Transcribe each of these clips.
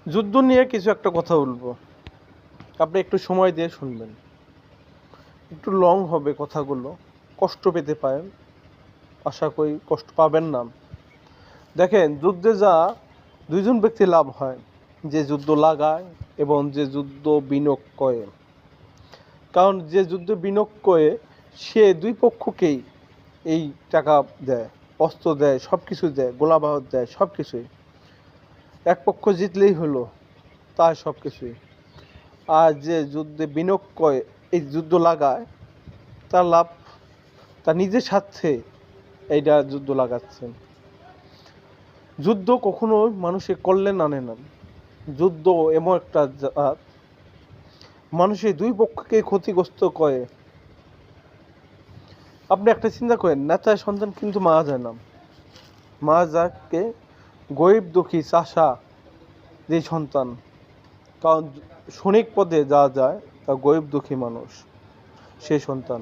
যুদ্ধ নিয়ে কিছু একটা কথা বলবো, আপনি একটু সময় দিয়ে শুনবেন। একটু লং হবে কথাগুলো, কষ্ট পেতে পারেন, আশা করি কষ্ট পাবেন না। দেখেন, যুদ্ধে যা দুইজন ব্যক্তি লাভ হয়, যে যুদ্ধ লাগায় এবং যে যুদ্ধ বিনিয়োগ করে। কারণ যে যুদ্ধ বিনিয়োগ করে সে দুই পক্ষকেই এই টাকা দেয়, অস্ত্র দেয়, সব কিছু দেয়, গোলাবারুদ দেয়, সব কিছুই। এক পক্ষ জিতলেই হলো, তার সব কিছুই। আর যে যুদ্ধে বিনিয়োগ করে, এই যুদ্ধ লাগায়, তার লাভ, তার নিজের স্বার্থে এইটা যুদ্ধ লাগাচ্ছেন। যুদ্ধ কখনোই মানুষের কল্যাণ আনে না। যুদ্ধ এমন একটা জাত, মানুষের দুই পক্ষকে ক্ষতিগ্রস্ত করে। আপনি একটা চিন্তা করেন, নেতার সন্তান কিন্তু মারা যায় না, মারা যাকে গরিব দুঃখী চাষা যে সন্তান। কারণ সৈনিক পদে যাওয়া যায় তা গরিব দুঃখী মানুষ, সেই সন্তান।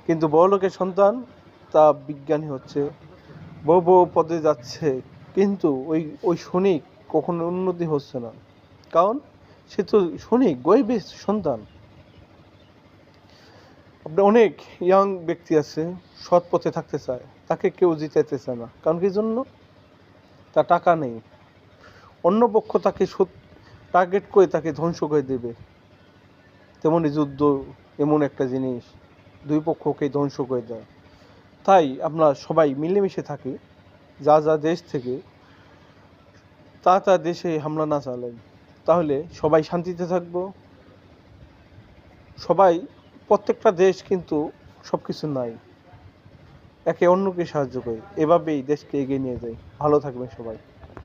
কিন্তু বড়লোকের সন্তান তা বিজ্ঞানী হচ্ছে, বড় বড় পদে যাচ্ছে, কিন্তু ওই ওই সৈনিক কখনো উন্নতি হচ্ছে না। কারণ সে তো সৈনিক, গরিবের সন্তান। আপনি অনেক ইয়াং ব্যক্তি আছে, সৎ পথে থাকতে চায়, তাকে কেউ জিতাইতে চায় না। কারণ কি জন্য? তার টাকা নেই। অন্য পক্ষ তাকে টার্গেট করে তাকে ধ্বংস করে দেবে। তেমনি যুদ্ধ এমন একটা জিনিস, দুই পক্ষকেই ধ্বংস করে দেয়। তাই আমরা সবাই মিলেমিশে থাকি, যা যা দেশ থেকে তা দেশে হামলা না চালাই, তাহলে সবাই শান্তিতে থাকবো। সবাই, প্রত্যেকটা দেশ কিন্তু সব কিছু নাই, একে অন্যকে সাহায্য করে, এভাবেই দেশকে এগিয়ে নিয়ে যায়। ভালো থাকবেন সবাই।